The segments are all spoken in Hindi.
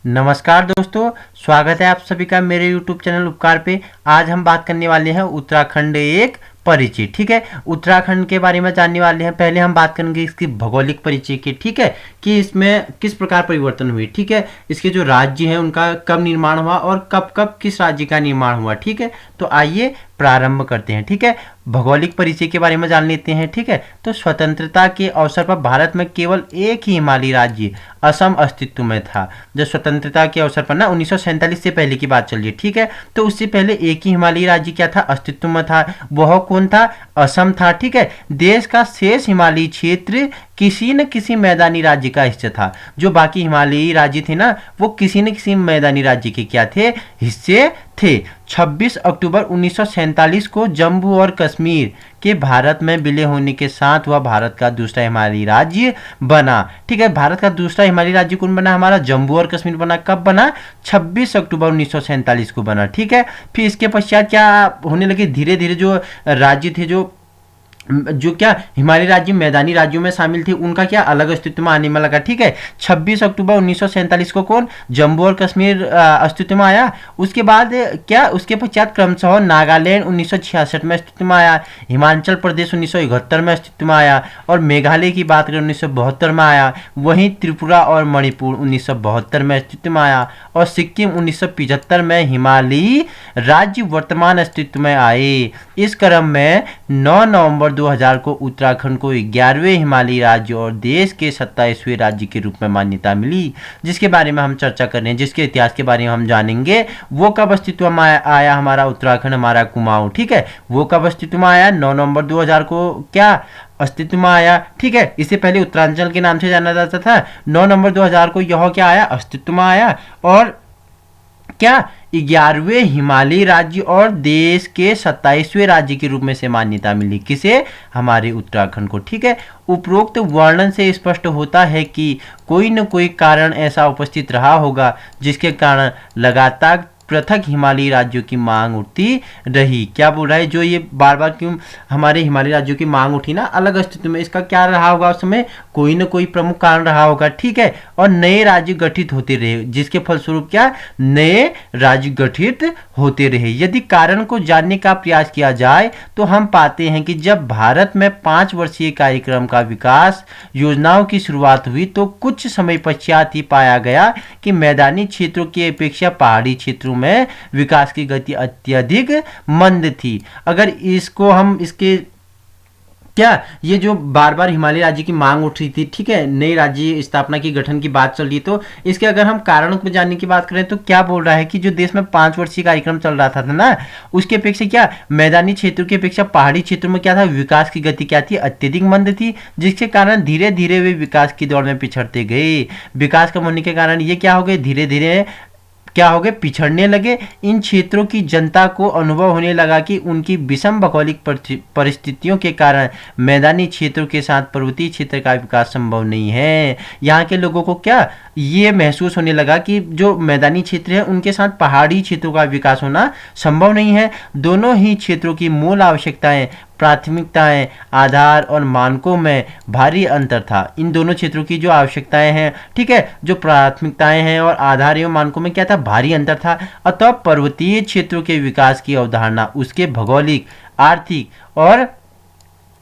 नमस्कार दोस्तों, स्वागत है आप सभी का मेरे YouTube चैनल उपकार पे। आज हम बात करने वाले हैं उत्तराखंड एक परिचय। ठीक है, उत्तराखंड के बारे में जानने वाले हैं। पहले हम बात करेंगे इसकी भौगोलिक परिचय की। ठीक है, कि इसमें किस प्रकार परिवर्तन हुए। ठीक है, इसके जो राज्य हैं उनका कब निर्माण हुआ और कब कब किस राज्य का निर्माण हुआ। ठीक है, तो आइए प्रारंभ करते हैं। ठीक है, भौगोलिक परिचय के बारे में जान लेते हैं। ठीक है, तो स्वतंत्रता के अवसर पर भारत में केवल एक ही हिमालयी राज्य असम अस्तित्व में था। जब स्वतंत्रता के अवसर पर ना 1947 से पहले की बात चल रही है। ठीक है, तो उससे पहले एक ही हिमालयी राज्य क्या था, अस्तित्व में था। वह कौन था, असम था। ठीक है, देश का शेष हिमालयी क्षेत्र किसी न किसी मैदानी राज्य का हिस्सा था। जो बाकी हिमालयी राज्य थे ना, वो किसी न किसी मैदानी राज्य के क्या थे, हिस्से थे। 26 अक्टूबर 1947 को जम्मू और कश्मीर के भारत में विलय होने के साथ वह भारत का दूसरा हिमालयी राज्य बना। ठीक है, भारत का दूसरा हिमालयी राज्य कौन बना, हमारा जम्मू और कश्मीर बना। कब बना, 26 अक्टूबर 1947 को बना। ठीक है, फिर इसके पश्चात क्या होने लगे, धीरे धीरे जो राज्य थे, जो क्या हिमालयी राज्य मैदानी राज्यों में शामिल थे, उनका क्या अलग अस्तित्व में आने में लगा। ठीक है, 26 अक्टूबर 1947 को कौन, जम्मू और कश्मीर अस्तित्व में आया। उसके बाद क्या, उसके पश्चात क्रमशः नागालैंड 1966 में अस्तित्व में आया, हिमाचल प्रदेश 1971 में अस्तित्व में आया, और मेघालय की बात करें 1972 में आया। वहीं त्रिपुरा और मणिपुर 1972 में अस्तित्व में आया, और सिक्किम 1975 में हिमालयी राज्य वर्तमान अस्तित्व में आए। इस क्रम में 9 नवंबर 2000 को उत्तराखंड को 11वें हिमालयी राज्य और देश के 27वें राज्य के रूप में मान्यता मिली, जिसके बारे में हम चर्चा कर रहे हैं, जिसके इतिहास के बारे में हम जानेंगे। वो कब अस्तित्व में आया हमारा उत्तराखंड, हमारा कुमाऊं। ठीक है, वो कब अस्तित्व में आया, 9 नवंबर 2000 को क्या अस्तित्व में आया। ठीक है, इससे पहले उत्तरांचल के नाम से जाना जाता था। 9 नवंबर 2000 को यह क्या आया, अस्तित्व में आया, और क्या 11वें हिमालयी राज्य और देश के 27वें राज्य के रूप में से मान्यता मिली। किसे, हमारे उत्तराखंड को। ठीक है, उपरोक्त वर्णन से स्पष्ट होता है कि कोई न कोई कारण ऐसा उपस्थित रहा होगा जिसके कारण लगातार पृथक हिमालयी राज्यों की मांग उठती रही। क्या बोल रहा है, जो ये बार बार क्यों हमारे हिमालयी राज्यों की मांग उठी ना अलग अस्तित्व में, इसका क्या रहा होगा उस समय, कोई न कोई प्रमुख कारण रहा होगा। ठीक है, और नए राज्य गठित होते रहे, जिसके फलस्वरूप क्या नए राज्य गठित होते रहे। यदि कारण को जानने का प्रयास किया जाए तो हम पाते हैं कि जब भारत में 5 वर्षीय कार्यक्रम का विकास योजनाओं की शुरुआत हुई तो कुछ समय पश्चात ही पाया गया कि मैदानी क्षेत्रों की अपेक्षा पहाड़ी क्षेत्रों में विकास की गति अत्यधिक मंद थी। अगर इसको हम इसके क्या, ये जो बार बार हिमालय राज्य की मांग उठ रही थी, ठीक है, नई राज्य स्थापना की गठन की बात चल रही है, तो इसके अगर हम कारणों को जानने की बात करें तो क्या बोल रहा है कि जो देश में 5 वर्षीय कार्यक्रम चल रहा था ना, उसके अपेक्षा क्या मैदानी क्षेत्रों की अपेक्षा पहाड़ी क्षेत्रों में क्या था, विकास की गति क्या थी, अत्यधिक मंद थी, जिसके कारण धीरे धीरे वे विकास की दौड़ में पिछड़ते गए। विकास कम होने के कारण ये क्या हो गए, धीरे धीरे क्या हो गए, पिछड़ने लगे। इन क्षेत्रों की जनता को अनुभव होने लगा कि उनकी विषम भौगोलिक परिस्थितियों के कारण मैदानी क्षेत्रों के साथ पर्वतीय क्षेत्र का विकास संभव नहीं है। यहाँ के लोगों को क्या ये महसूस होने लगा कि जो मैदानी क्षेत्र है उनके साथ पहाड़ी क्षेत्रों का विकास होना संभव नहीं है। दोनों ही क्षेत्रों की मूल आवश्यकताएं, प्राथमिकताएं, आधार और मानकों में भारी अंतर था। इन दोनों क्षेत्रों की जो आवश्यकताएं हैं, ठीक है, जो प्राथमिकताएं हैं और आधार एवं मानकों में क्या था, भारी अंतर था। अतः पर्वतीय क्षेत्रों के विकास की अवधारणा उसके भौगोलिक, आर्थिक और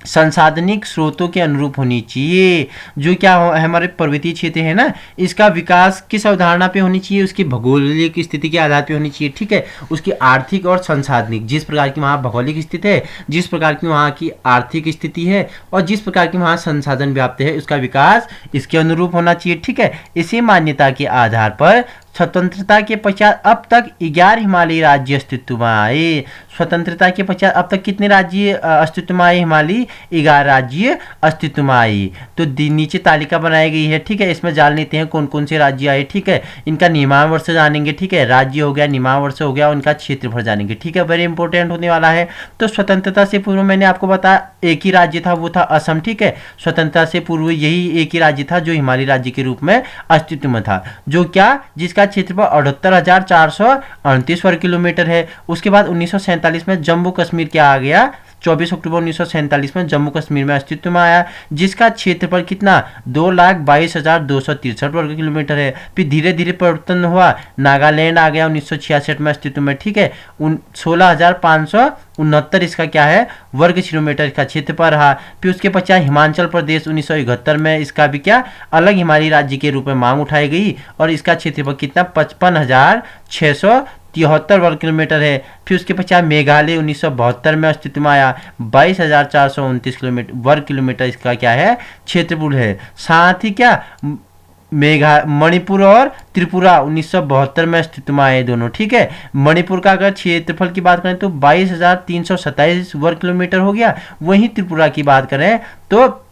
संसाधनिक स्रोतों के अनुरूप होनी चाहिए। जो क्या हमारे पर्वतीय क्षेत्र है ना, इसका विकास किस अवधारणा पे होनी चाहिए, उसकी भौगोलिक स्थिति के आधार पे होनी चाहिए। ठीक है, उसकी आर्थिक और संसाधनिक, जिस प्रकार की वहाँ भौगोलिक स्थिति है, जिस प्रकार की वहाँ की आर्थिक स्थिति है और जिस प्रकार की वहाँ संसाधन व्याप्त है, उसका विकास इसके अनुरूप होना चाहिए। ठीक है, इसी मान्यता के आधार पर स्वतंत्रता के पश्चात अब तक 11 हिमालयी राज्य अस्तित्व में आए। स्वतंत्रता के पश्चात अब तक कितने राज्य अस्तित्व में आए, हिमालयी 11 राज्य अस्तित्व में आए। तो नीचे तालिका बनाई गई है। ठीक है, इसमें जान लेते हैं कौन कौन से राज्य आए। ठीक है, इनका निर्माण वर्ष जानेंगे। ठीक है, राज्य हो गया, निर्माण वर्ष हो गया, उनका क्षेत्रफल जानेंगे। ठीक है, वेरी इंपॉर्टेंट होने वाला है। तो स्वतंत्रता से पूर्व मैंने आपको बताया एक ही राज्य था, वो था असम। ठीक है, स्वतंत्रता से पूर्व यही एक ही राज्य था जो हिमालयी राज्य के रूप में अस्तित्व में था, जो क्या जिसका क्षेत्रफल 78,438 वर्ग किलोमीटर है। उसके बाद 1947 में जम्मू कश्मीर क्या आ गया, 24 अक्टूबर 1947 में जम्मू कश्मीर में अस्तित्व में आया, जिसका क्षेत्रफल कितना 2,22,263 वर्ग किलोमीटर है। फिर धीरे धीरे परिवर्तन हुआ, नागालैंड आ गया 1966 में अस्तित्व में, ठीक है। 16,569 इसका क्या है वर्ग किलोमीटर इसका क्षेत्रफल रहा। फिर उसके पश्चात हिमाचल प्रदेश 1971 में इसका भी क्या अलग हिमालयी राज्य के रूप में मांग उठाई गई और इसका क्षेत्रफल कितना 55,673 वर्ग किलोमीटर है। फिर उसके पश्चात मेघालय 1972 में अस्तित्व में आया, 22,429 किलोमीटर वर्ग किलोमीटर इसका क्या है क्षेत्रफल है। साथ ही क्या मणिपुर और त्रिपुरा 1972 में अस्तित्व में आए दोनों, ठीक है। मणिपुर का अगर क्षेत्रफल की बात करें तो 22,327 वर्ग किलोमीटर हो गया, वहीं त्रिपुरा की बात करें तो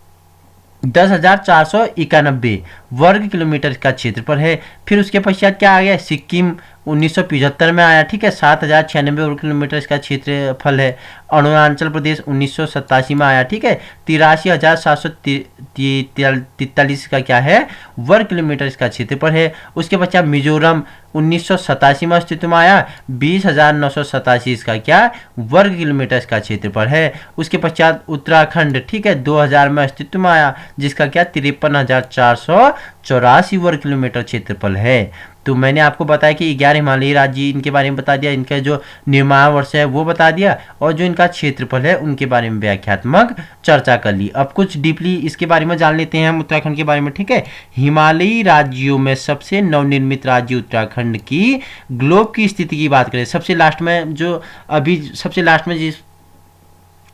10,491 वर्ग किलोमीटर का क्षेत्रफल है। फिर उसके पश्चात क्या आ गया सिक्किम 1975 में आया, ठीक है, 7,096 वर्ग किलोमीटर इसका क्षेत्रफल है। अरुणाचल प्रदेश 1987 में आया, ठीक है, 83,743 का क्या है वर्ग किलोमीटर इसका क्षेत्रफल है। उसके पश्चात मिजोरम 1987 में अस्तित्व में आया, 20,987 इसका क्या वर्ग किलोमीटर इसका क्षेत्रफल है। उसके पश्चात उत्तराखंड, ठीक है, 2000 में अस्तित्व में आया, जिसका क्या 53,484 वर्ग किलोमीटर क्षेत्रफल है। तो मैंने आपको बताया कि 11 हिमालयी राज्य इनके बारे में बता दिया, इनका जो निर्माण वर्ष है वो बता दिया और जो इनका क्षेत्रफल है उनके बारे में व्याख्यात्मक चर्चा कर ली। अब कुछ डीपली इसके बारे में जान लेते हैं हम उत्तराखंड के बारे में, ठीक है। हिमालयी राज्यों में सबसे नवनिर्मित राज्य उत्तराखंड की ग्लोब की स्थिति की बात करें, सबसे लास्ट में जो अभी सबसे लास्ट में जिस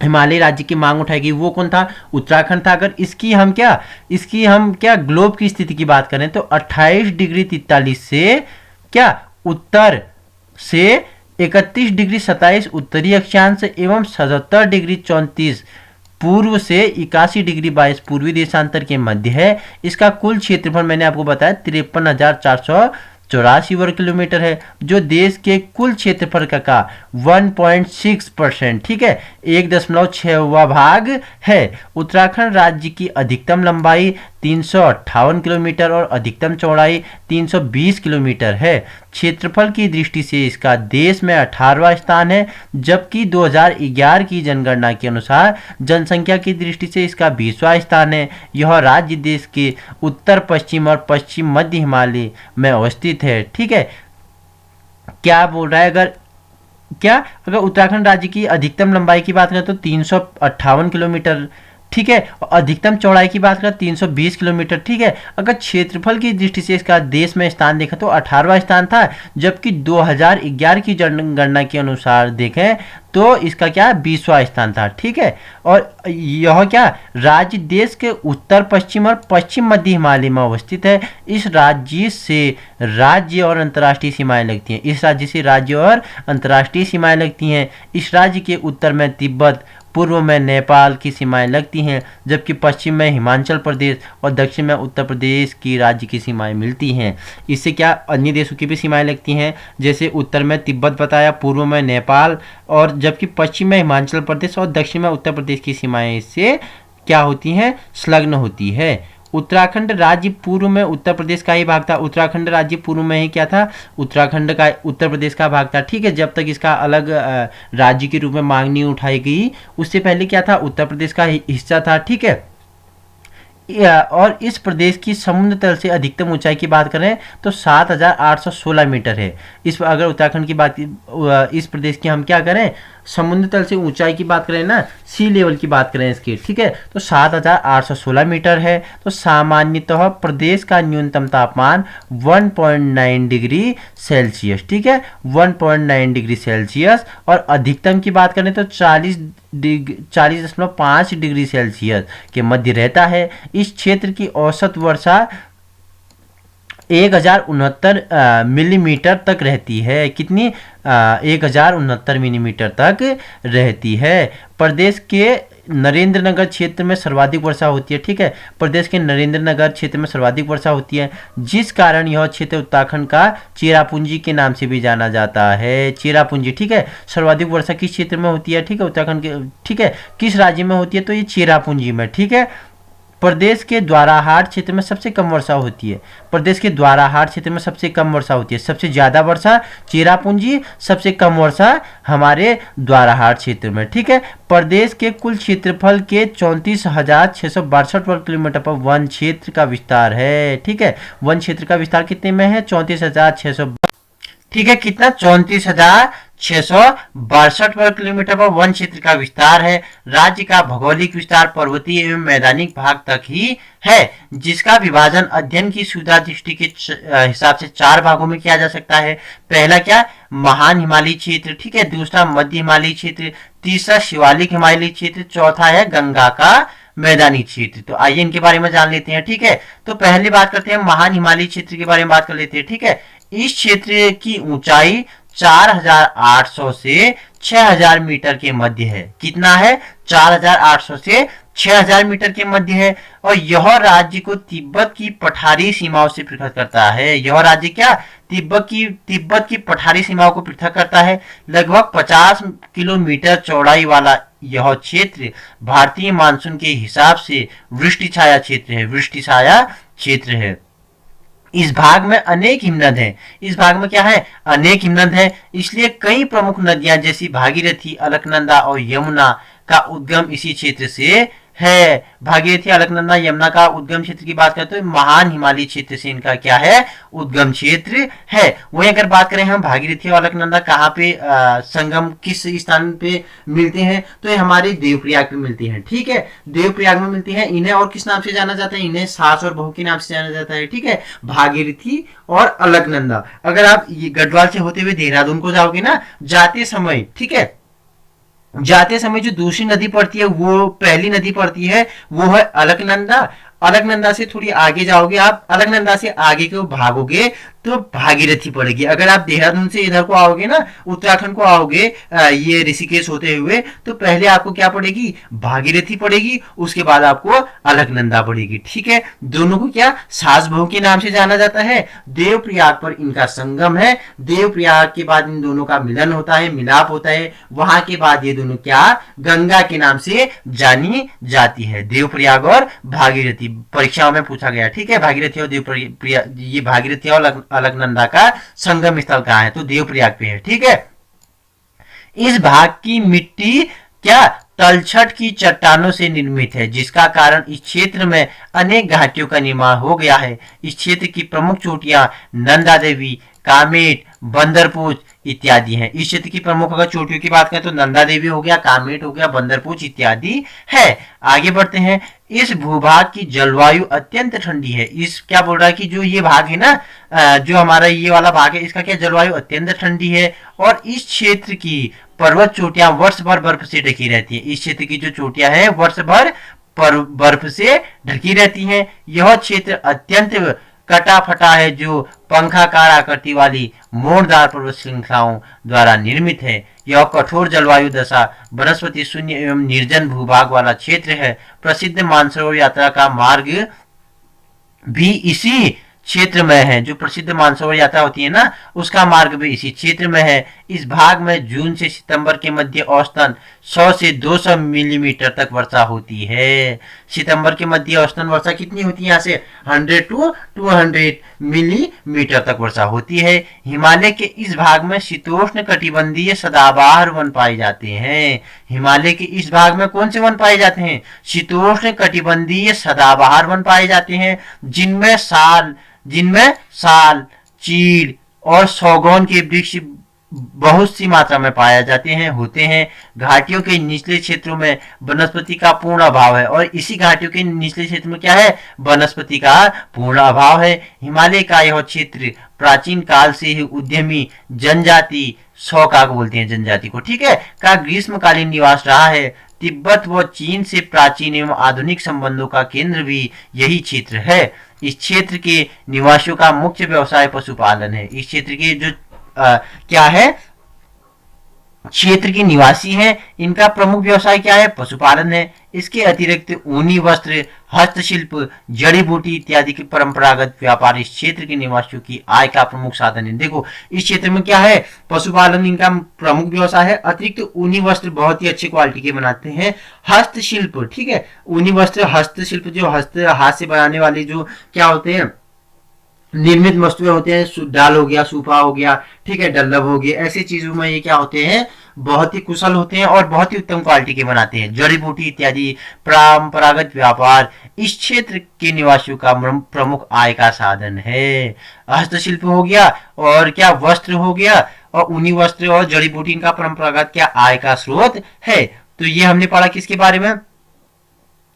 हिमालयी राज्य की मांग उठाएगी वो कौन था उत्तराखंड था। अगर इसकी हम क्या ग्लोब की स्थिति की बात करें तो 28 डिग्री 43 से क्या उत्तर से 31 डिग्री 27 उत्तरी अक्षांश एवं 77 डिग्री 34 पूर्व से 81 डिग्री 22 पूर्वी देशांतर के मध्य है। इसका कुल क्षेत्रफल मैंने आपको बताया 53,484 वर्ग किलोमीटर है, जो देश के कुल क्षेत्रफल का 1.6%, ठीक है, 1.6वां भाग है। उत्तराखंड राज्य की अधिकतम लंबाई 358 किलोमीटर और अधिकतम चौड़ाई 320 किलोमीटर है। क्षेत्रफल की दृष्टि से इसका देश में 18वां स्थान है, जबकि 2011 की जनगणना के अनुसार जनसंख्या की दृष्टि से इसका 20वां स्थान है। यह राज्य देश के उत्तर पश्चिम और पश्चिम मध्य हिमालय में अवस्थित है, ठीक है। क्या बोल रहा है अगर उत्तराखंड राज्य की अधिकतम लंबाई की बात करें तो 358 किलोमीटर, ठीक है, और अधिकतम चौड़ाई की बात करें 320 किलोमीटर, ठीक है। अगर क्षेत्रफल की दृष्टि से इसका देश में स्थान देखें तो 18वां स्थान था, जबकि 2011 की जनगणना के अनुसार देखें तो इसका क्या 20वां स्थान था, ठीक है। और यह क्या राज्य देश के उत्तर पश्चिम और पश्चिम मध्य हिमालय में अवस्थित है। इस राज्य से राज्य और अंतर्राष्ट्रीय सीमाएं लगती हैं। इस राज्य के उत्तर में तिब्बत, पूर्व में नेपाल की सीमाएं लगती हैं, जबकि पश्चिम में हिमाचल प्रदेश और दक्षिण में उत्तर प्रदेश की राज्य की सीमाएं मिलती हैं। इससे क्या अन्य देशों की भी सीमाएं लगती हैं, जैसे उत्तर में तिब्बत बताया, पूर्व में नेपाल और जबकि पश्चिम में हिमाचल प्रदेश और दक्षिण में उत्तर प्रदेश की सीमाएं इससे क्या होती हैं संलग्न होती है। उत्तराखंड राज्य पूर्व में उत्तर प्रदेश का ही भाग था। उत्तराखंड राज्य पूर्व में ही क्या था उत्तराखंड का उत्तर प्रदेश का भाग था, ठीक है। जब तक इसका अलग राज्य के रूप में मांग नहीं उठाई गई उससे पहले क्या था उत्तर प्रदेश का हिस्सा था, ठीक है। और इस प्रदेश की समुद्र तल से अधिकतम ऊंचाई की बात करें तो 7,816 मीटर है। इस अगर उत्तराखंड की बात इस प्रदेश की हम क्या करें समुद्र तल से ऊंचाई की बात करें ना, सी लेवल की बात करें इसकी, ठीक है, तो 7,816 मीटर है। तो सामान्यतः प्रदेश का न्यूनतम तापमान 1.9 डिग्री सेल्सियस, ठीक है, 1.9 डिग्री सेल्सियस, और अधिकतम की बात करें तो 40.5 डिग्री सेल्सियस के मध्य रहता है। इस क्षेत्र की औसत वर्षा 1069 मिलीमीटर तक रहती है। कितनी 1069 मिलीमीटर तक रहती है। प्रदेश के नरेंद्रनगर क्षेत्र में सर्वाधिक वर्षा होती है, ठीक है, प्रदेश के नरेंद्रनगर क्षेत्र में सर्वाधिक वर्षा होती है, जिस कारण यह क्षेत्र उत्तराखंड का चेरापूंजी के नाम से भी जाना जाता है। चेरापूंजी, ठीक है, सर्वाधिक वर्षा किस क्षेत्र में होती है, ठीक है, उत्तराखंड के, ठीक है, किस राज्य में होती है तो ये चेरापूंजी में, ठीक है। प्रदेश के द्वाराहाट क्षेत्र में सबसे कम वर्षा होती है। प्रदेश के द्वाराहाट क्षेत्र में सबसे कम वर्षा होती है। सबसे ज्यादा वर्षा चेरापूंजी, सबसे कम वर्षा हमारे द्वाराहाट क्षेत्र में। ठीक है, प्रदेश के कुल क्षेत्रफल के 34,662 वर्ग किलोमीटर पर वन क्षेत्र का विस्तार है। ठीक है, वन क्षेत्र का विस्तार कितने में है? 34,600। ठीक है, कितना? 34,662 वर्ग किलोमीटर पर वन क्षेत्र का विस्तार है। राज्य का भौगोलिक विस्तार पर्वतीय एवं मैदानिक भाग तक ही है, जिसका विभाजन अध्ययन की सुविधा दृष्टि के हिसाब से 4 भागों में किया जा सकता है। पहला क्या? महान हिमालयी क्षेत्र। ठीक है, दूसरा मध्य हिमालयी क्षेत्र, तीसरा शिवालिक हिमालयी क्षेत्र, चौथा है गंगा का मैदानी क्षेत्र। तो आइए इनके बारे में जान लेते हैं। ठीक है, तो पहले बात करते हैं महान हिमालयी क्षेत्र के बारे में बात कर लेते हैं। ठीक है, इस क्षेत्र की ऊंचाई 4,800 से 6,000 मीटर के मध्य है। कितना है? 4,800 से 6,000 मीटर के मध्य है। और यह राज्य को तिब्बत की पठारी सीमाओं से पृथक करता है। यह राज्य क्या? तिब्बत की पठारी सीमाओं को पृथक करता है। लगभग 50 किलोमीटर चौड़ाई वाला यह क्षेत्र भारतीय मानसून के हिसाब से वृष्टि छाया क्षेत्र है। वृष्टि छाया क्षेत्र है। इस भाग में अनेक हिमनद हैं। इस भाग में क्या है? अनेक हिमनद हैं। इसलिए कई प्रमुख नदियां जैसी भागीरथी, अलकनंदा और यमुना का उद्गम इसी क्षेत्र से है। भागीरथी, अलकनंदा, यमुना का उद्गम क्षेत्र की बात करते हैं तो महान हिमालयी क्षेत्र से इनका क्या है? उद्गम क्षेत्र है। वहीं अगर बात करें हम भागीरथी और अलकनंदा कहाँ पे संगम, किस स्थान पे मिलते हैं, तो ये हमारे देवप्रयाग पे मिलती हैं। ठीक है, देवप्रयाग में मिलती हैं। इन्हें और किस नाम से जाना जाता है? इन्हें सास और बहू के नाम से जाना जाता है। ठीक है, भागीरथी और अलकनंदा। अगर आप ये गढ़वाल से होते हुए देहरादून को जाओगे ना, जाते समय, ठीक है, जाते समय जो दूसरी नदी पड़ती है, वो पहली नदी पड़ती है, वो है अलकनंदा। अलकनंदा से थोड़ी आगे जाओगे आप, अलकनंदा से आगे को भागोगे तो भागीरथी पड़ेगी। अगर आप देहरादून से इधर को आओगे ना, उत्तराखंड को आओगे ये ऋषिकेश होते हुए, तो पहले आपको क्या पड़ेगी? भागीरथी पड़ेगी, उसके बाद आपको अलकनंदा पड़ेगी। ठीक है, दोनों को क्या सास बहू के नाम से जाना जाता है। देवप्रयाग पर इनका संगम है। देवप्रयाग के बाद इन दोनों का मिलन होता है, मिलाप होता है। वहां के बाद ये दोनों क्या गंगा के नाम से जानी जाती है। देवप्रयाग और भागीरथी परीक्षाओं में पूछा गया। ठीक है, भागीरथी और देवप्रयाग, ये भागीरथी और अलकनंदा का संगम स्थल कहाँ है? तो देवप्रयाग पे है। ठीक है, इस भाग की मिट्टी क्या तलछट की चट्टानों से निर्मित है, जिसका कारण इस क्षेत्र में अनेक घाटियों का निर्माण हो गया है। इस क्षेत्र की प्रमुख चोटियां नंदा देवी, कामेट, बंदरपूछ इत्यादि हैं। इस क्षेत्र की प्रमुख अगर चोटियों की बात करें तो नंदा देवी हो गया, कामेट हो गया, बंदरपूछ इत्यादि है। आगे बढ़ते हैं। इस भूभाग की जलवायु अत्यंत ठंडी है। इस क्या बोल रहा है कि जो ये भाग है ना, जो हमारा ये वाला भाग है, इसका क्या जलवायु अत्यंत ठंडी है। और इस क्षेत्र की पर्वत चोटियां वर्ष भर बर्फ से ढकी रहती है। इस क्षेत्र की जो चोटियां हैं वर्ष भर बर्फ से ढकी रहती हैं। यह क्षेत्र अत्यंत कटा फटा है, जो पंखाकार आकृति वाली मोड़दार पर्वत श्रृंखलाओं द्वारा निर्मित है। यह कठोर जलवायु दशा, वनस्पति शून्य एवं निर्जन भूभाग वाला क्षेत्र है। प्रसिद्ध मानसरोवर यात्रा का मार्ग भी इसी क्षेत्र में है। जो प्रसिद्ध मानसरोवर यात्रा होती है ना, उसका मार्ग भी इसी क्षेत्र में है। इस भाग में जून से सितंबर के मध्य औसतन 100 से 200 मिलीमीटर तक वर्षा होती है। सितंबर के मध्य औसतन वर्षा कितनी होती है? यहाँ से 100 to 200 मिलीमीटर तक वर्षा होती है। हिमालय के इस भाग में शीतोष्ण कटिबंधीय सदाबहार वन पाए जाते हैं। हिमालय के इस भाग में कौन से वन पाए जाते हैं? शीतोष्ण कटिबंधीय सदाबहार वन पाए जाते हैं, जिनमें साल, चीड़ और सौगौन के वृक्ष बहुत सी मात्रा में पाए जाते हैं होते हैं। घाटियों के निचले क्षेत्रों में वनस्पति का पूर्ण अभाव है। और इसी घाटियों के निचले क्षेत्र में क्या है? वनस्पति का पूर्ण अभाव है। हिमालय का यह क्षेत्र प्राचीन काल से ही उद्यमी जनजाति, शौकाक बोलते हैं जनजाति को, ठीक है, का ग्रीष्मकालीन निवास रहा है। तिब्बत व चीन से प्राचीन एवं आधुनिक संबंधों का केंद्र भी यही क्षेत्र है। इस क्षेत्र के निवासियों का मुख्य व्यवसाय पशुपालन है। इस क्षेत्र के जो क्या है, क्षेत्र के निवासी हैं, इनका प्रमुख व्यवसाय क्या है? पशुपालन है। इसके अतिरिक्त ऊनी वस्त्र, हस्तशिल्प, जड़ी बूटी इत्यादि के परंपरागत व्यापार इस क्षेत्र के निवासियों की आय का प्रमुख साधन है। देखो इस क्षेत्र में क्या है, पशुपालन इनका प्रमुख व्यवसाय है। अतिरिक्त ऊनी वस्त्र बहुत ही अच्छी क्वालिटी के बनाते हैं। हस्तशिल्प, ठीक है, ऊनी वस्त्र, हस्तशिल्प जो हस्त हाथ से बनाने वाले जो क्या होते हैं, निर्मित वस्तुएं होते हैं, डाल हो गया, सूफा हो गया, ठीक है, डल्लब हो गया, ऐसी चीजों में ये क्या होते हैं, बहुत ही कुशल होते हैं और बहुत ही उत्तम क्वालिटी के बनाते हैं। जड़ी बूटी इत्यादि परंपरागत व्यापार इस क्षेत्र के निवासियों का प्रमुख आय का साधन है। हस्तशिल्प हो गया और क्या वस्त्र हो गया, और ऊनी वस्त्र और जड़ी बूटी इनका परंपरागत क्या आय का स्रोत है। तो ये हमने पढ़ा किसके बारे में,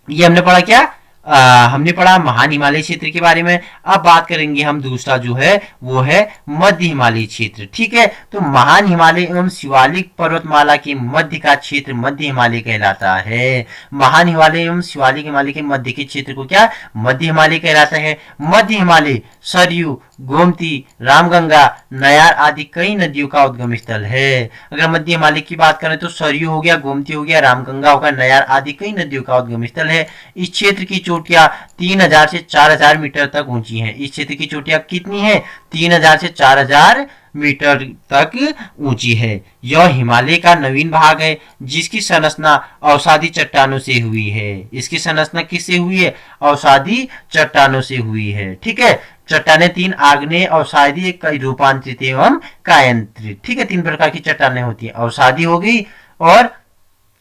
ये हमने पढ़ा क्या, हमने पढ़ा महान हिमालय क्षेत्र के बारे में। अब बात करेंगे हम दूसरा जो है वो है मध्य हिमालय क्षेत्र, ठीक है। तो महान हिमालय एवं शिवालिक पर्वतमाला के मध्य का क्षेत्र मध्य हिमालय कहलाता है। महान हिमालय एवं शिवालिक हिमालय के मध्य के क्षेत्र को क्या मध्य हिमालय कहलाता है। मध्य हिमालय सरयू, गोमती, रामगंगा, नयार आदि कई नदियों का उद्गम स्थल है। अगर मध्य हिमालय की बात करें तो सरयू हो गया, गोमती हो गया, रामगंगा होगा, नयार आदि कई नदियों का उद्गम स्थल है। इस क्षेत्र की चोटियां 3000 से 4000 मीटर तक ऊंची हैं। इस क्षेत्र की चोटियां कितनी है, 3000 से 4000 मीटर तक ऊंची है। यह हिमालय का नवीन भाग है जिसकी संरचना अवसादी चट्टानों से हुई है। इसकी संरचना किससे हुई है, अवसादी चट्टानों से हुई है, ठीक है। चट्टानें तीन, आग्नेय, अवसादी, रूपांतरित एवं कायांतरित, ठीक है। तीन प्रकार की चट्टानें होती है, अवसादी होगी और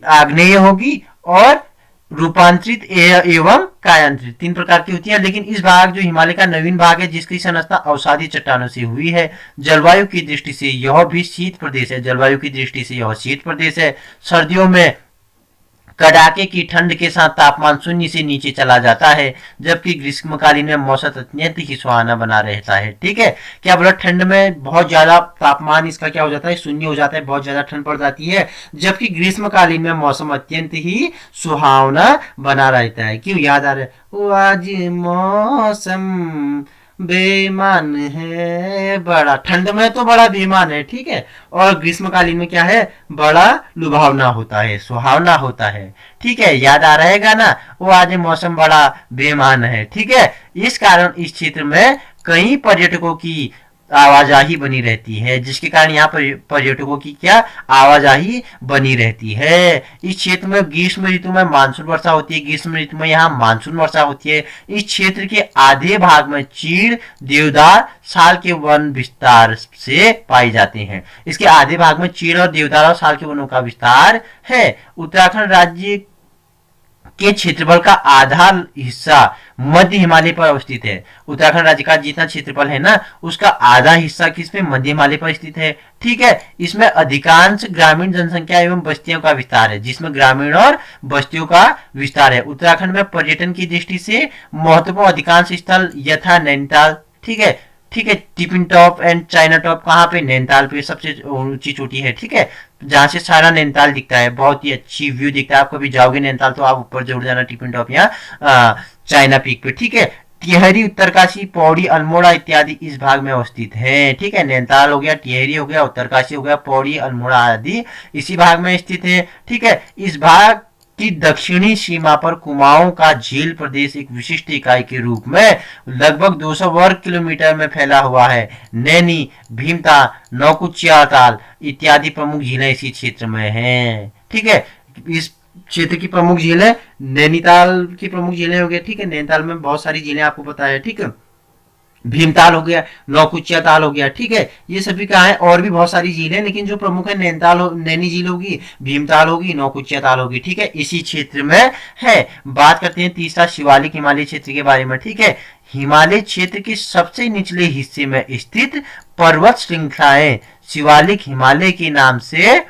आग्नेय होगी और रूपांतरित एवं कायांतरित, तीन प्रकार की होती है। लेकिन इस भाग जो हिमालय का नवीन भाग है जिसकी संरचना अवसादी चट्टानों से हुई है। जलवायु की दृष्टि से यह भी शीत प्रदेश है, जलवायु की दृष्टि से यह शीत प्रदेश है। सर्दियों में कड़ाके की ठंड के साथ तापमान शून्य से नीचे चला जाता है, जबकि ग्रीष्मकालीन में मौसम अत्यंत ही सुहाना बना रहता है, ठीक है। क्या बोला, ठंड में बहुत ज्यादा तापमान इसका क्या हो जाता है, शून्य हो जाता है, बहुत ज्यादा ठंड पड़ जाती है, जबकि ग्रीष्मकालीन में मौसम अत्यंत ही सुहावना बना रहता है। क्यों याद आ रहा है, वो आज मौसम बेईमान है बड़ा, ठंड में तो बड़ा बेईमान है, ठीक है, और ग्रीष्मकालीन में क्या है, बड़ा लुभावना होता है, सुहावना होता है, ठीक है। याद आ रहेगा ना, वो आज मौसम बड़ा बेईमान है, ठीक है। इस कारण इस क्षेत्र में कई पर्यटकों की आवाजाही बनी रहती है, जिसके कारण यहाँ पर पर्यटकों की क्या आवाजाही बनी रहती है। इस क्षेत्र में ग्रीष्म ऋतु में मानसून वर्षा होती है, ग्रीष्म ऋतु में यहाँ मानसून वर्षा होती है। इस क्षेत्र के आधे भाग में चीड़, देवदार, साल के वन विस्तार से पाए जाते हैं। इसके आधे भाग में चीड़ और देवदार और साल के वनों का विस्तार है। उत्तराखंड राज्य के क्षेत्रफल का आधा हिस्सा मध्य हिमालय पर अवस्थित है। उत्तराखंड राज्य का जितना क्षेत्रफल है ना, उसका आधा हिस्सा किसमें, मध्य हिमालय पर स्थित है, ठीक है। इसमें अधिकांश ग्रामीण जनसंख्या एवं बस्तियों का विस्तार है, जिसमें ग्रामीण और बस्तियों का विस्तार है। उत्तराखंड में पर्यटन की दृष्टि से महत्वपूर्ण अधिकांश स्थल यथा नैनीताल, ठीक है, ठीक है, tiffin top and China top कहाँ पे, नैनीताल पे सबसे ऊंची चोटी है, ठीक है, जहां से सारा नैनीताल दिखता है, बहुत ही अच्छी व्यू दिखता है। आप कभी जाओगे नैनीताल तो आप ऊपर जरूर जाना, टिपिन टॉप या चाइना पीक पे, ठीक है। टिहरी, उत्तरकाशी, पौड़ी, अल्मोड़ा इत्यादि इस भाग में अवस्थित है, ठीक है। नैनीताल हो गया, टिहरी हो गया, उत्तरकाशी हो गया, पौड़ी, अल्मोड़ा आदि इसी भाग में स्थित है, ठीक है। इस भाग की दक्षिणी सीमा पर कुमाऊं का झील प्रदेश एक विशिष्ट इकाई के रूप में लगभग 200 वर्ग किलोमीटर में फैला हुआ है। नैनी, भीमता, नौकुचिया ताल इत्यादि प्रमुख झीलें इसी क्षेत्र में हैं, ठीक है। इस क्षेत्र की प्रमुख झीलें, नैनीताल की प्रमुख झीलें हो गई, ठीक है। नैनीताल में बहुत सारी झीलें आपको पता है, ठीक है। भीमताल हो गया, नौकुचिया ताल हो गया, ठीक है। ये सभी कहाँ है, और भी बहुत सारी झीलें, लेकिन जो प्रमुख है नैनीताल, नैनी झील होगी, भीमताल होगी, नौकुचिया ताल होगी, ठीक है, इसी क्षेत्र में है। बात करते हैं तीसरा शिवालिक हिमालय क्षेत्र के बारे में, ठीक है। हिमालय क्षेत्र के सबसे निचले हिस्से में स्थित पर्वत श्रृंखलाएं शिवालिक हिमालय के नाम से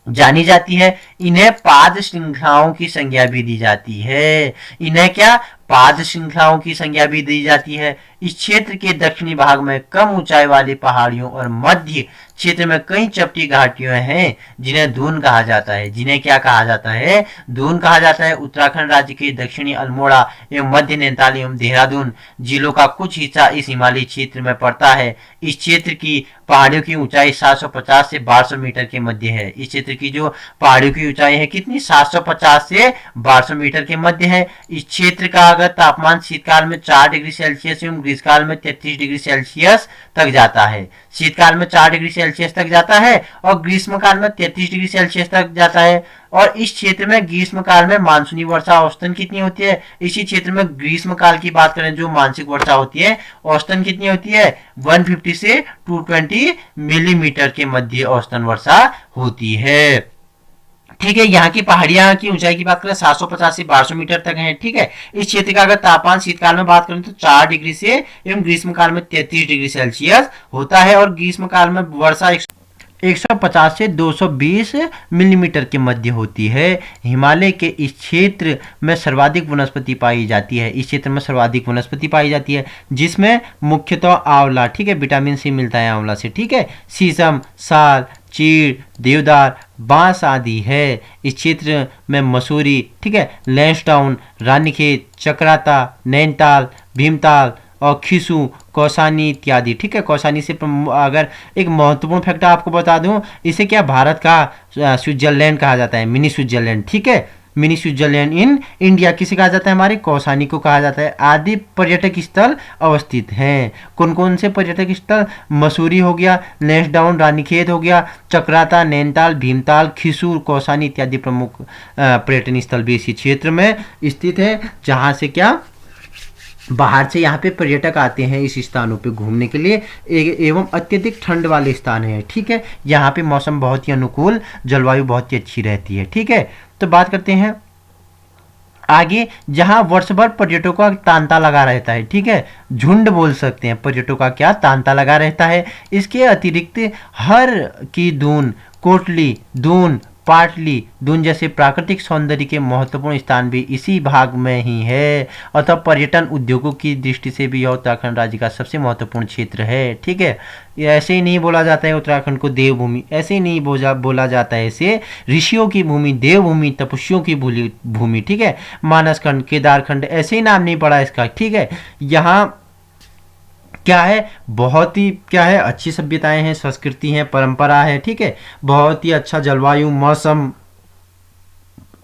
जानी जाती है। इन्हें पाद श्रृंखलाओं की संज्ञा भी दी जाती है। इन्हें क्या, पाद श्रृंखलाओं की संज्ञा भी दी जाती है। इस क्षेत्र के दक्षिणी भाग में कम ऊंचाई वाली पहाड़ियों और मध्य क्षेत्र में कई चपटी घाटियां हैं जिन्हें दून कहा जाता है। जिन्हें क्या कहा जाता है? दून कहा जाता है। उत्तराखंड राज्य के दक्षिणी अल्मोड़ा एवं मध्य नैनीताल एवं देहरादून जिलों का कुछ हिस्सा इस हिमालयी क्षेत्र में पड़ता है। इस क्षेत्र की पहाड़ियों की ऊंचाई 750 से 1200 मीटर के मध्य है। इस क्षेत्र की जो पहाड़ियों की ऊंचाई है कितनी? 750 से 1200 मीटर के मध्य है। इस क्षेत्र का अगर तापमान शीतकाल में 4 डिग्री सेल्सियस एवं ग्रीष्मकाल में 33 डिग्री सेल्सियस तक जाता है। शीतकाल में 4 डिग्री सेल्सियस तक जाता है और ग्रीष्मकाल में 33 डिग्री सेल्सियस तक जाता है। और इस क्षेत्र में ग्रीष्मकाल में मानसूनी वर्षा औसतन कितनी होती है? इसी क्षेत्र में ग्रीष्मकाल की बात करें जो मानसिक वर्षा होती है औसतन कितनी होती है? 150 से 220 मिलीमीटर के मध्य औसतन वर्षा होती है। ठीक है, यहाँ की पहाड़ियां की ऊंचाई की बात करें 750 से 1200 मीटर तक है। ठीक है, इस क्षेत्र का अगर तापमान शीतकाल में बात करें तो 4 डिग्री से एवं ग्रीष्मकाल में 33 डिग्री सेल्सियस होता है और ग्रीष्मकाल में वर्षा 150 से 220 मिलीमीटर के मध्य होती है। हिमालय के इस क्षेत्र में सर्वाधिक वनस्पति पाई जाती है। इस क्षेत्र में सर्वाधिक वनस्पति पाई जाती है जिसमें मुख्यतः आंवला, ठीक है, विटामिन सी मिलता है आंवला से, ठीक है, शीशम, साल, चीड़, देवदार, बांस आदि है। इस क्षेत्र में मसूरी, ठीक है, लैंसडाउन, रानीखेत, चक्राता, नैनीताल, भीमताल और खिसू, कौसानी इत्यादि। ठीक है, कौसानी से अगर एक महत्वपूर्ण फैक्ट आपको बता दूं, इसे क्या भारत का स्विट्जरलैंड कहा जाता है, मिनी स्विट्जरलैंड। ठीक है, मिनी स्विट्जरलैंड इन इंडिया किसे कहा जाता है? हमारे कौसानी को कहा जाता है। आदि पर्यटक स्थल अवस्थित हैं। कौन कौन से पर्यटक स्थल? मसूरी हो गया, लैंसडाउन, रानीखेत हो गया, चक्राता, नैनीताल, भीमताल, खिसूर, कौसानी इत्यादि प्रमुख पर्यटन स्थल भी इसी क्षेत्र में स्थित है जहाँ से क्या बाहर से यहाँ पे पर्यटक आते हैं इस स्थानों पे घूमने के लिए। एवं अत्यधिक ठंड वाले स्थान है। ठीक है, यहाँ पे मौसम बहुत ही अनुकूल, जलवायु बहुत ही अच्छी रहती है। ठीक है, तो बात करते हैं आगे, जहां वर्ष भर पर्यटकों का तांता लगा रहता है। ठीक है, झुंड बोल सकते हैं, पर्यटकों का क्या तांता लगा रहता है। इसके अतिरिक्त हर की दून, कोटली, दून, पाटली, दून जैसे प्राकृतिक सौंदर्य के महत्वपूर्ण स्थान भी इसी भाग में ही है। अतः पर्यटन उद्योगों की दृष्टि से भी यह उत्तराखंड राज्य का सबसे महत्वपूर्ण क्षेत्र है। ठीक है, ऐसे ही नहीं बोला जाता है उत्तराखंड को देवभूमि, ऐसे ही नहीं बोला जाता है इसे ऋषियों की भूमि, देवभूमि, तपस्वियों की भूमि। ठीक है, मानसखंड, केदारखंड, ऐसे ही नाम नहीं पड़ा इसका। ठीक है, यहाँ क्या है, बहुत ही क्या है, अच्छी सभ्यताएं हैं, संस्कृति है, परंपरा है। ठीक है, बहुत ही अच्छा जलवायु, मौसम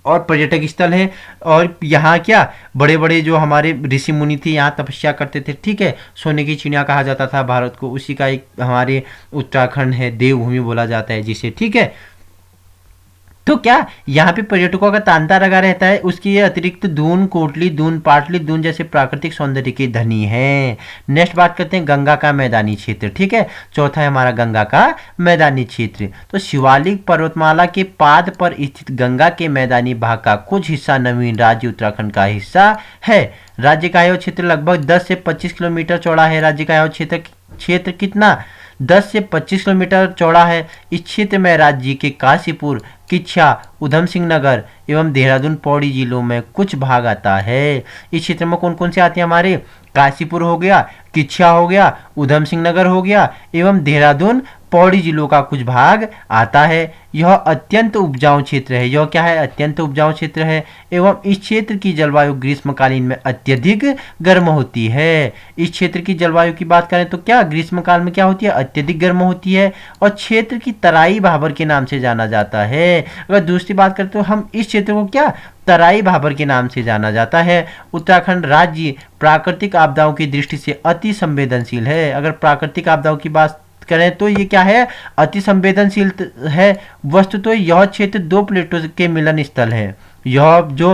और पर्यटक स्थल है। और यहाँ क्या बड़े बड़े जो हमारे ऋषि मुनि थे यहाँ तपस्या करते थे। ठीक है, सोने की चिड़िया कहा जाता था भारत को, उसी का एक हमारे उत्तराखंड है, देवभूमि बोला जाता है जिसे। ठीक है, तो क्या यहाँ पे पर्यटकों का तांता लगा रहता है। उसकी अतिरिक्त दून, कोटली, दून, पाटली, दून जैसे प्राकृतिक सौंदर्य के धनी है। नेक्स्ट बात करते हैं गंगा का मैदानी क्षेत्र। ठीक है, चौथा है हमारा गंगा का मैदानी क्षेत्र। तो शिवालिक पर्वतमाला के पाद पर स्थित गंगा के मैदानी भाग का कुछ हिस्सा नवीन राज्य उत्तराखंड का हिस्सा है। राज्य का यह क्षेत्र लगभग 10 से 25 किलोमीटर चौड़ा है। राज्य का यह क्षेत्र कितना? 10 से 25 किलोमीटर चौड़ा है। इस क्षेत्र में राज्य के काशीपुर, किच्छा, उधम सिंह नगर एवं देहरादून, पौड़ी जिलों में कुछ भाग आता है। इस क्षेत्र में कौन कौन से आते हैं? हमारे काशीपुर हो गया, किच्छा हो गया, उधम सिंह नगर हो गया एवं देहरादून, पौड़ी जिलों का कुछ भाग आता है। यह अत्यंत उपजाऊ क्षेत्र है। यह क्या है? अत्यंत उपजाऊ क्षेत्र है। एवं इस क्षेत्र की जलवायु ग्रीष्मकालीन में अत्यधिक गर्म होती है। इस क्षेत्र की जलवायु की बात करें तो क्या ग्रीष्मकाल में क्या होती है? अत्यधिक गर्म होती है और क्षेत्र की तराई भाबर के नाम से जाना जाता है। अगर दूसरी बात करें तो हम इस क्षेत्र को क्या तराई भाबर के नाम से जाना जाता है। उत्तराखंड राज्य प्राकृतिक आपदाओं की दृष्टि से अति संवेदनशील है। अगर प्राकृतिक आपदाओं की बात करें तो ये क्या है? अति संवेदनशील है। वस्तु तो यह क्षेत्र दो प्लेटों के मिलन स्थल है। यह जो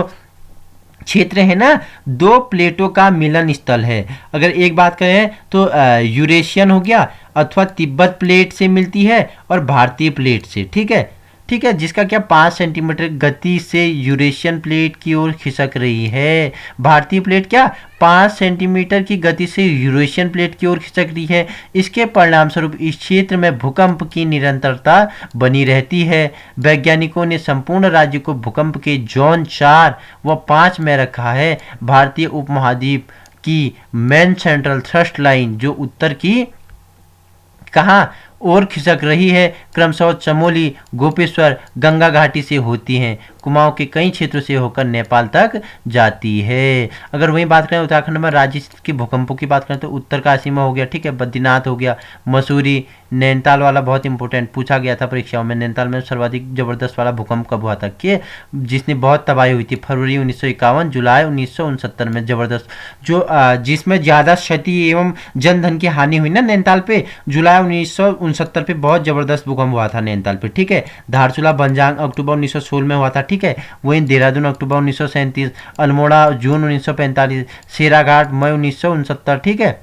क्षेत्र है ना, दो प्लेटों का मिलन स्थल है। अगर एक बात करें तो यूरेशियन हो गया अथवा तिब्बत प्लेट से मिलती है और भारतीय प्लेट से। ठीक है, ठीक है, जिसका क्या 5 सेंटीमीटर गति से यूरेशियन प्लेट की ओर खिसक रही है। भारतीय प्लेट क्या 5 सेंटीमीटर की गति से यूरेशियन प्लेट की ओर खिसक रही है। इसके परिणाम स्वरूप इस क्षेत्र में भूकंप की निरंतरता बनी रहती है। वैज्ञानिकों ने संपूर्ण राज्य को भूकंप के जोन 4 व 5 में रखा है। भारतीय उपमहाद्वीप की मेन सेंट्रल थ्रस्ट लाइन जो उत्तर की कहाँ और खिसक रही है, क्रमशः चमोली, गोपेश्वर, गंगा घाटी से होती हैं, कुमाऊं के कई क्षेत्रों से होकर नेपाल तक जाती है। अगर वही बात करें उत्तराखंड में राज्य के भूकंपों की बात करें तो उत्तरकाशी में हो गया, ठीक है, बद्रीनाथ हो गया, मसूरी, नैनीताल वाला बहुत इंपॉर्टेंट पूछा गया था परीक्षाओं में। नैनीताल में सर्वाधिक जबरदस्त वाला भूकंप कब हुआ था कि जिसने बहुत तबाही हुई थी, फरवरी 1951, जुलाई 1969 में जबरदस्त, जो जिसमें ज़्यादा क्षति एवं जनधन की हानि हुई ना नैनीताल पे, जुलाई 1969 पे बहुत जबरदस्त भूकंप हुआ था नैनीताल पे, ठीक है। धारचूला बंजांग अक्टूबर 1916 में हुआ था, ठीक है। वहीं देहरादून अक्टूबर 1937, अल्मोड़ा जून 1945, शेराघाट मई 1969, ठीक है।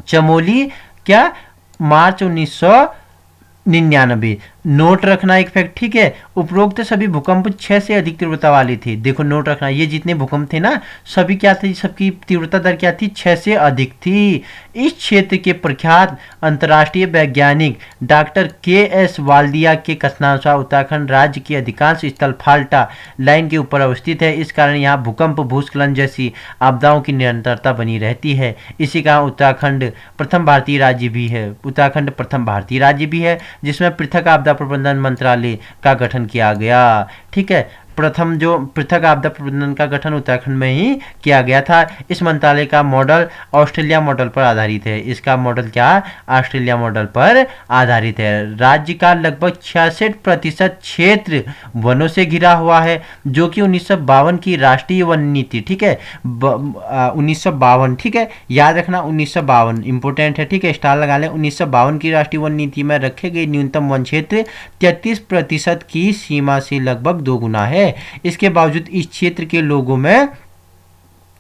चमोली क्या मार्च 1999। नोट रखना एक फैक्ट, ठीक है। उपरोक्त सभी भूकंप 6 से अधिक तीव्रता वाली थी। देखो नोट रखना, ये जितने भूकंप थे ना सभी क्या थी, सबकी तीव्रता दर क्या थी, 6 से अधिक थी। इस क्षेत्र के प्रख्यात अंतर्राष्ट्रीय वैज्ञानिक डॉक्टर के.एस. वाल्दिया के कथनानुसार उत्तराखंड राज्य की अधिकांश स्थल फाल्टा लाइन के ऊपर अवस्थित है। इस कारण यहाँ भूकंप, भूस्खलन जैसी आपदाओं की निरंतरता बनी रहती है। इसी कारण उत्तराखंड प्रथम भारतीय राज्य भी है। उत्तराखंड प्रथम भारतीय राज्य भी है जिसमें पृथक आपदा प्रबंधन मंत्रालय का गठन किया गया, ठीक है। प्रथम जो पृथक आपदा प्रबंधन का गठन उत्तराखंड में ही किया गया था। इस मंत्रालय का मॉडल ऑस्ट्रेलिया मॉडल पर आधारित है। इसका मॉडल क्या ऑस्ट्रेलिया मॉडल पर आधारित है। राज्य का लगभग 66% क्षेत्र वनों से घिरा हुआ है जो कि 1952 की राष्ट्रीय वन नीति, ठीक है, 1952, ठीक है, याद रखना 1952 इंपोर्टेंट है, ठीक है, स्टार लगा लें। 1952 की राष्ट्रीय वन नीति में रखे गए न्यूनतम वन क्षेत्र 33% की सीमा से लगभग 2 गुना है। इसके बावजूद इस क्षेत्र के लोगों में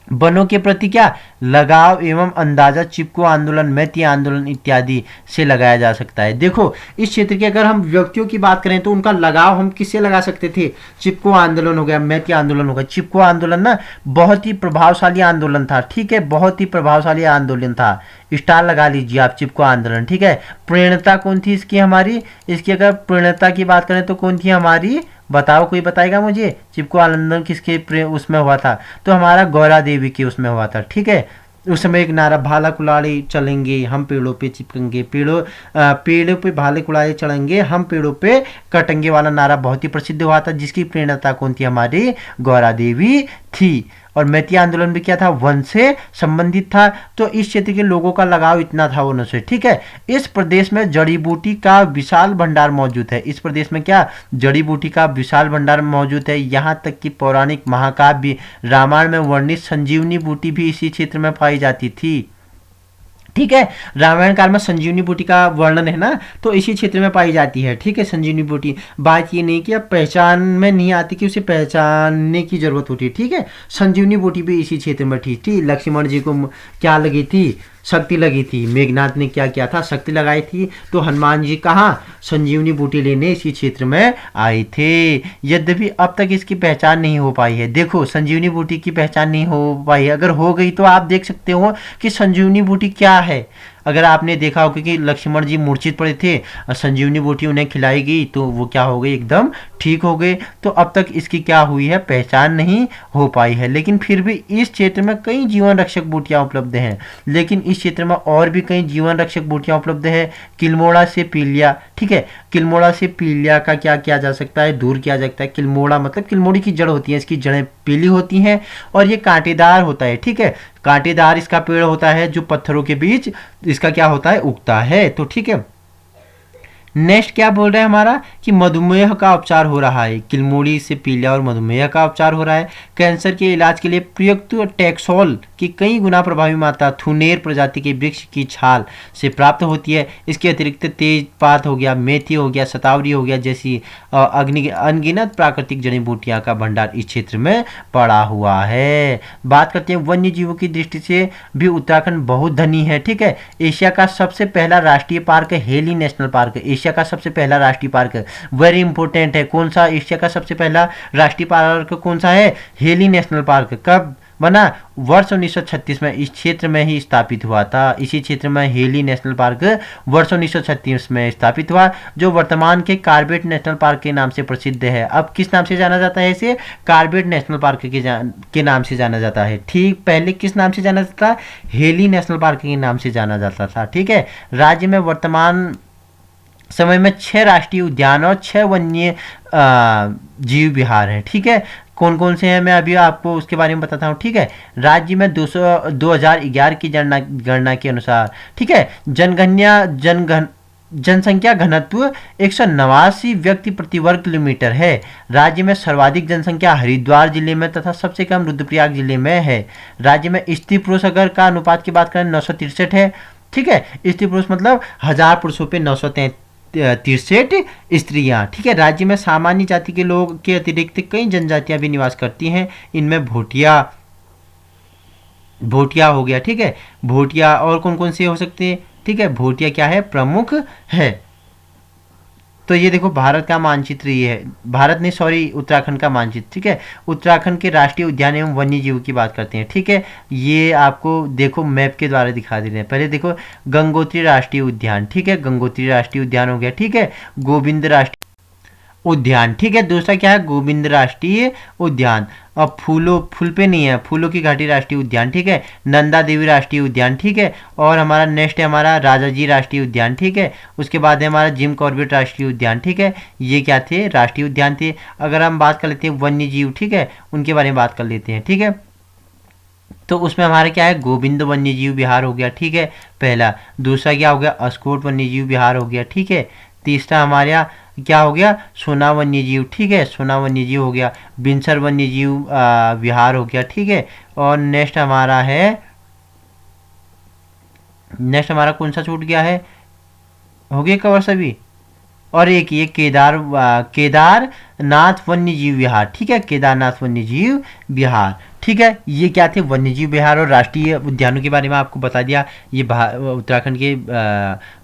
वनों के प्रति क्या लगाव एवं अंदाजा चिपको आंदोलन, मैती आंदोलन इत्यादि से लगाया जा सकता है। देखो इस क्षेत्र के अगर हम व्यक्तियों की बात करें तो उनका लगाव हम किससे लगा सकते थे, चिपको आंदोलन हो गया, मैती आंदोलन हो गया। चिपको आंदोलन ना बहुत ही प्रभावशाली आंदोलन था, ठीक है, बहुत ही प्रभावशाली आंदोलन था, स्टार लगा लीजिए आप, चिपको आंदोलन, ठीक है। प्रेरणता कौन थी इसकी हमारी, इसकी अगर प्रेरणता की बात करें तो कौन थी हमारी, बताओ कोई बताएगा मुझे, चिपको आंदोलन किसके उसमें हुआ था, तो हमारा गौरा देवी के उसमें हुआ था, ठीक है। उस समय एक नारा, भाला कुलाड़ी चलेंगे हम पेड़ों पे चिपकेंगे, पेड़ों पे भाले कुलाड़ी चढ़ेंगे हम पेड़ों पे कटेंगे वाला नारा बहुत ही प्रसिद्ध हुआ था, जिसकी प्रेरणा कौन थी, हमारी गौरा देवी थी। और मैती आंदोलन भी क्या था, वन से संबंधित था। तो इस क्षेत्र के लोगों का लगाव इतना था वनों से, ठीक है। इस प्रदेश में जड़ी बूटी का विशाल भंडार मौजूद है। इस प्रदेश में क्या जड़ी बूटी का विशाल भंडार मौजूद है। यहाँ तक कि पौराणिक महाकाव्य रामायण में वर्णित संजीवनी बूटी भी इसी क्षेत्र में पाई जाती थी, ठीक है। रामायण काल में संजीवनी बूटी का वर्णन है ना, तो इसी क्षेत्र में पाई जाती है, ठीक है, संजीवनी बूटी। बात ये नहीं कि अब पहचान में नहीं आती कि उसे पहचानने की जरूरत होती है, ठीक है। संजीवनी बूटी भी इसी क्षेत्र में थी, ठीक। लक्ष्मण जी को क्या लगी थी, शक्ति लगी थी। मेघनाथ ने क्या किया था, शक्ति लगाई थी। तो हनुमान जी कहाँ संजीवनी बूटी लेने इसी क्षेत्र में आए थे। यद्यपि अब तक इसकी पहचान नहीं हो पाई है। देखो संजीवनी बूटी की पहचान नहीं हो पाई है, अगर हो गई तो आप देख सकते हो कि संजीवनी बूटी क्या है। अगर आपने देखा हो कि लक्ष्मण जी मूर्छित पड़े थे, संजीवनी बूटी उन्हें खिलाई गई तो वो क्या हो गई, एकदम ठीक हो गए। तो अब तक इसकी क्या हुई है, पहचान नहीं हो पाई है। लेकिन फिर भी इस क्षेत्र में कई जीवन रक्षक बूटियां उपलब्ध हैं। लेकिन इस क्षेत्र में और भी कई जीवन रक्षक बूटियां उपलब्ध है। किल्मोड़ा से पीलिया, ठीक है, किल्मोड़ा से पीलिया का क्या किया जा सकता है, दूर किया जा सकता है। किल्मोड़ा मतलब किल्मोड़ी की जड़ होती है, इसकी जड़ें पीली होती हैं और ये कांटेदार होता है, ठीक है। कांटेदार इसका पेड़ होता है जो पत्थरों के बीच इसका क्या होता है, उगता है। तो ठीक है, नेक्स्ट क्या बोल रहे हैं हमारा कि मधुमेह का उपचार हो रहा है। किल्मोड़ी से पीलिया और मधुमेह का उपचार हो रहा है। कैंसर के इलाज के लिए प्रयुक्त टैक्सोल की कई गुना प्रभावी मात्रा थुनेर प्रजाति के वृक्ष की छाल से प्राप्त होती है। इसके अतिरिक्त तेजपात हो गया, मेथी हो गया, शतावरी हो गया जैसी अनगिनत प्राकृतिक जड़ी बूटियां का भंडार इस क्षेत्र में पड़ा हुआ है। बात करते हैं वन्य जीवों की दृष्टि से भी उत्तराखंड बहुत धनी है। ठीक है, एशिया का सबसे पहला राष्ट्रीय park heli national park, Asia का सबसे पहला राष्ट्रीय पार्क, वेरी इंपॉर्टेंट है। कौन सा एशिया का सबसे पहला राष्ट्रीय पार्क कौन सा है? Heli national park. कब बना? वर्ष 1936 में इस क्षेत्र में ही स्थापित हुआ था। इसी क्षेत्र में हेली नेशनल पार्क वर्ष 1936 में स्थापित हुआ, जो वर्तमान के कॉर्बेट नेशनल पार्क के नाम से प्रसिद्ध है। अब किस नाम से जाना जाता है? इसे कॉर्बेट नेशनल पार्क के नाम से जाना जाता है। ठीक, पहले किस नाम से जाना जाता था? हेली नेशनल पार्क के नाम से जाना जाता था। ठीक है, राज्य में वर्तमान समय में 6 राष्ट्रीय उद्यान और 6 वन्य जीव विहार हैं। ठीक है, कौन कौन से हैं मैं अभी आपको उसके बारे में बताता हूँ। ठीक है, राज्य में 2011 की गणना के अनुसार, ठीक है, जनसंख्या घनत्व 189 व्यक्ति प्रति वर्ग किलोमीटर है। राज्य में सर्वाधिक जनसंख्या हरिद्वार जिले में तथा सबसे कम रुद्रप्रयाग जिले में है। राज्य में स्त्री पुरुष अगर का अनुपात की बात करें 963 है। ठीक है, स्त्री पुरुष मतलब 1000 पुरुषों पे 963 स्त्रियां। ठीक है, राज्य में सामान्य जाति के लोग के अतिरिक्त कई जनजातियां भी निवास करती हैं। इनमें भोटिया हो गया। ठीक है, भोटिया और कौन कौन से हो सकते हैं? ठीक है, भोटिया क्या है? प्रमुख है। तो ये देखो भारत का मानचित्र ये है, भारत नहीं सॉरी उत्तराखंड का मानचित्र। ठीक है, उत्तराखंड के राष्ट्रीय उद्यान एवं वन्य जीव की बात करते हैं। ठीक है, ये आपको देखो मैप के द्वारा दिखा दे रहे हैं। पहले देखो गंगोत्री राष्ट्रीय उद्यान। ठीक है, गंगोत्री राष्ट्रीय उद्यान हो गया। ठीक है, गोविंद राष्ट्रीय उद्यान। ठीक है, दूसरा क्या है? गोविंद राष्ट्रीय उद्यान। अब फूल पे नहीं है, फूलों की घाटी राष्ट्रीय उद्यान। ठीक है, नंदा देवी राष्ट्रीय उद्यान। ठीक है, और हमारा नेक्स्ट है हमारा राजाजी राष्ट्रीय उद्यान। ठीक है, उसके बाद है हमारा जिम कॉर्बेट राष्ट्रीय उद्यान। ठीक है, ये क्या थे? राष्ट्रीय उद्यान थे। अगर हम बात कर लेते हैं वन्य जीव, ठीक है, उनके बारे में बात कर लेते हैं। ठीक है, तो उसमें हमारा क्या है? गोविंद वन्य जीव विहार हो गया। ठीक है, पहला। दूसरा क्या हो गया? अस्कोट वन्य जीव विहार हो गया। ठीक है, तीसरा हमारे यहाँ क्या हो गया? सोना वन्य जीव। ठीक है, सोना वन्य जीव हो गया। बिनसर वन्य जीव विहार हो गया। ठीक है, और नेक्स्ट हमारा कौन सा छूट गया है? हो गया कवर सभी। और एक ये केदारनाथ वन्य जीव विहार। ठीक है, केदारनाथ वन्य जीव विहार। ठीक है, ये क्या थे? वन्य जीव विहार और राष्ट्रीय उद्यानों के बारे में आपको बता दिया, ये उत्तराखंड के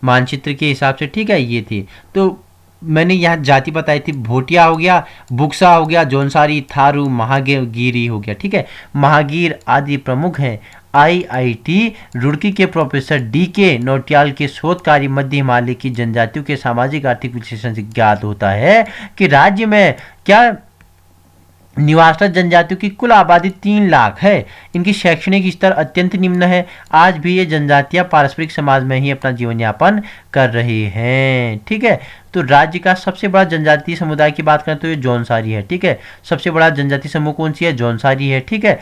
मानचित्र के हिसाब से। ठीक है, ये थी। तो मैंने यहाँ जाति बताई थी, भोटिया हो गया, बुक्सा हो गया, जौनसारी, थारू, महागिरी हो गया। ठीक है, महागीर आदि प्रमुख हैं। आईआईटी रुड़की के प्रोफेसर DK नौटियाल के शोध कार्य मध्य हिमालय की जनजातियों के सामाजिक आर्थिक विश्लेषण से ज्ञात होता है कि राज्य में क्या निवासरत जनजातियों की कुल आबादी 3 लाख है। इनकी शैक्षणिक स्तर अत्यंत निम्न है। आज भी ये जनजातियां पारस्परिक समाज में ही अपना जीवन यापन कर रही हैं। ठीक है, तो राज्य का सबसे बड़ा जनजातीय समुदाय की बात करें तो ये जौनसारी है। ठीक है, सबसे बड़ा जनजातीय समूह कौन सी है? जौनसारी है। ठीक है,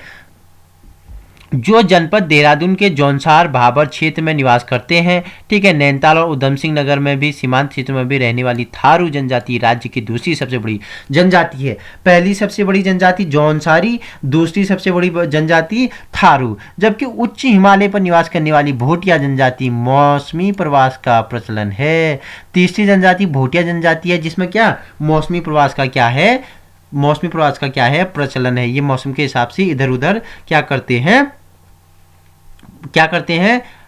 जो जनपद देहरादून के जौनसार भाबर क्षेत्र में निवास करते हैं। ठीक है, नैनीताल और उधम सिंह नगर में भी सीमांत क्षेत्रों में भी रहने वाली थारू जनजाति राज्य की दूसरी सबसे बड़ी जनजाति है। पहली सबसे बड़ी जनजाति जौनसारी, दूसरी सबसे बड़ी जनजाति थारू। जबकि उच्च हिमालय पर निवास करने वाली भोटिया जनजाति मौसमी प्रवास का प्रचलन है। तीसरी जनजाति भोटिया जनजाति है, जिसमें क्या मौसमी प्रवास का क्या है? मौसमी प्रवास का क्या है? प्रचलन है। ये मौसम के हिसाब से इधर उधर क्या करते हैं?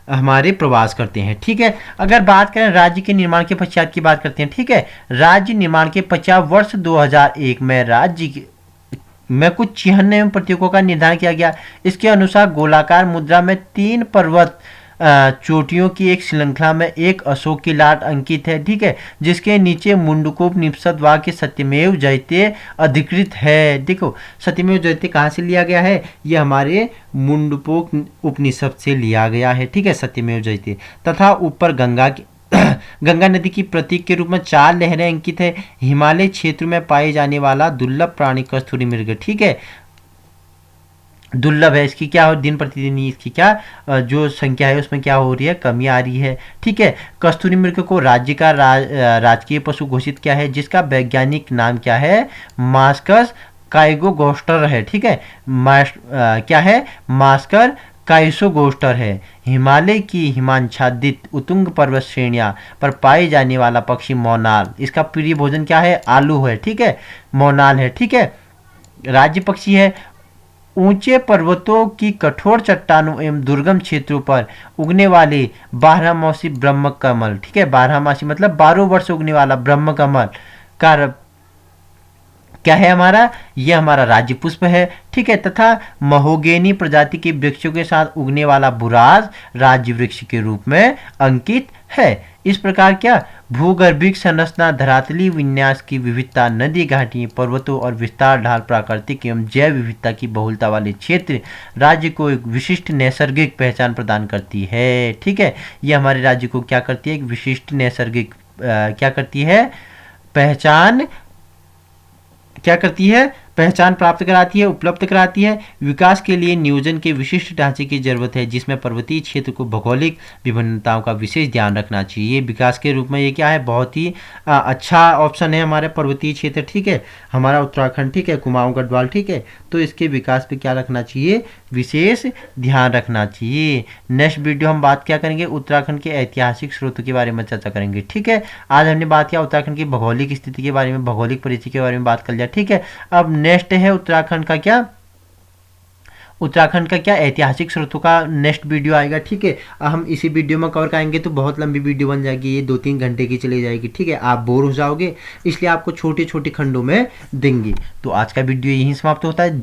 हमारे प्रवास करते हैं। ठीक है, अगर बात करें राज्य के निर्माण के पश्चात की बात करते हैं। ठीक है, राज्य निर्माण के पश्चात वर्ष 2001 में राज्य में कुछ 96 प्रतीकों का निर्धारण किया गया। इसके अनुसार गोलाकार मुद्रा में 3 पर्वत चोटियों की एक श्रृंखला में एक अशोक की लाट अंकित है। ठीक है, जिसके नीचे मुंडकोपनिषद वाक्य सत्यमेव जयते अधिकृत है। देखो सत्यमेव जयते कहाँ से लिया गया है? ये हमारे मुंडकोप उपनिषद से लिया गया है। ठीक है, सत्यमेव जयते। तथा ऊपर गंगा नदी की प्रतीक के रूप में 4 लहरें अंकित है। हिमालय क्षेत्र में पाए जाने वाला दुर्लभ प्राणी कस्तूरी मृग। ठीक है, दुर्लभ है। इसकी क्या हो? दिन प्रतिदिन इसकी क्या जो संख्या है उसमें क्या हो रही है? कमी आ रही है। ठीक है, कस्तूरी मृग को राज्य का राजकीय पशु घोषित किया है, जिसका वैज्ञानिक नाम क्या है? मास्कस काइगोगोस्टर है। ठीक है, क्या है? मास्कर काइसोगोस्टर है। हिमालय की हिमाच्छादित उत्तुंग पर्वत श्रेणियां पर पाए जाने वाला पक्षी मोनाल। इसका प्रिय भोजन क्या है? आलू है, ठीक है, मोनाल है, ठीक है। राज्य पक्षी है। ऊंचे पर्वतों की कठोर चट्टानों एवं दुर्गम क्षेत्रों पर उगने वाले बारहमासी ब्रह्म कमल, ठीक है, बारहमासी मतलब 12 वर्ष उगने वाला ब्रह्म कमल का क्या है हमारा? ये हमारा राज्य पुष्प है, ठीक है। तथा महोगेनी प्रजाति के वृक्षों के साथ उगने वाला बुराज राज्य वृक्ष के रूप में अंकित है। इस प्रकार क्या भूगर्भिक संरचना, धरातली विन्यास की विविधता, नदी घाटी, पर्वतों और विस्तार ढाल, प्राकृतिक एवं जैव विविधता की बहुलता वाले क्षेत्र राज्य को एक विशिष्ट नैसर्गिक पहचान प्रदान करती है, ठीक है। ये हमारे राज्य को क्या करती है? एक विशिष्ट नैसर्गिक क्या करती है? पहचान क्या करती है? पहचान प्राप्त कराती है, उपलब्ध कराती है। विकास के लिए नियोजन के विशिष्ट ढांचे की जरूरत है, जिसमें पर्वतीय क्षेत्र को भौगोलिक विभिन्नताओं का विशेष ध्यान रखना चाहिए। विकास के रूप में ये क्या है? बहुत ही अच्छा ऑप्शन है हमारे पर्वतीय क्षेत्र, ठीक है, हमारा उत्तराखंड, ठीक है, कुमाऊं गढ़वाल, ठीक है। तो इसके विकास पे क्या रखना चाहिए? विशेष ध्यान रखना चाहिए। नेक्स्ट वीडियो हम बात क्या करेंगे? उत्तराखंड के ऐतिहासिक स्रोतों के बारे में चर्चा करेंगे, ठीक है। आज हमने बात किया उत्तराखंड की भौगोलिक स्थिति के बारे में, भौगोलिक परिचय के बारे में बात कर लिया, ठीक है। अब नेक्स्ट है उत्तराखंड का क्या? उत्तराखंड का क्या ऐतिहासिक स्रोतों का नेक्स्ट वीडियो आएगा, ठीक है। हम इसी वीडियो में कवर करेंगे तो बहुत लंबी वीडियो बन जाएगी, ये 2-3 घंटे की चली जाएगी, ठीक है। आप बोर हो जाओगे, इसलिए आपको छोटे छोटे खंडों में देंगे। तो आज का वीडियो यहीं समाप्त होता है।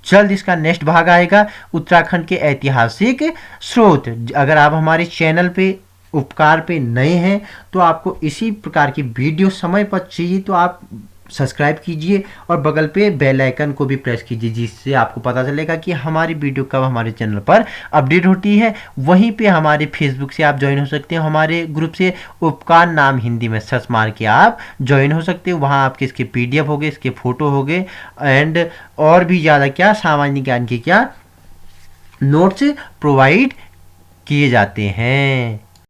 जल्द इसका नेक्स्ट भाग आएगा, उत्तराखंड के ऐतिहासिक स्रोत। अगर आप हमारे चैनल पे उपकार पे नए हैं तो आपको इसी प्रकार की वीडियो समय पर चाहिए तो आप सब्सक्राइब कीजिए और बगल पे बेल आइकन को भी प्रेस कीजिए, जिससे आपको पता चलेगा कि हमारी वीडियो कब हमारे चैनल पर अपडेट होती है। वहीं पे हमारे फेसबुक से आप ज्वाइन हो सकते हैं, हमारे ग्रुप से उपकार नाम हिंदी में सर्च मार के आप ज्वाइन हो सकते हो। वहाँ आपके इसके PDF हो गए, इसके फोटो हो गए एंड और भी ज़्यादा क्या सामान्य ज्ञान के क्या नोट्स प्रोवाइड किए जाते हैं।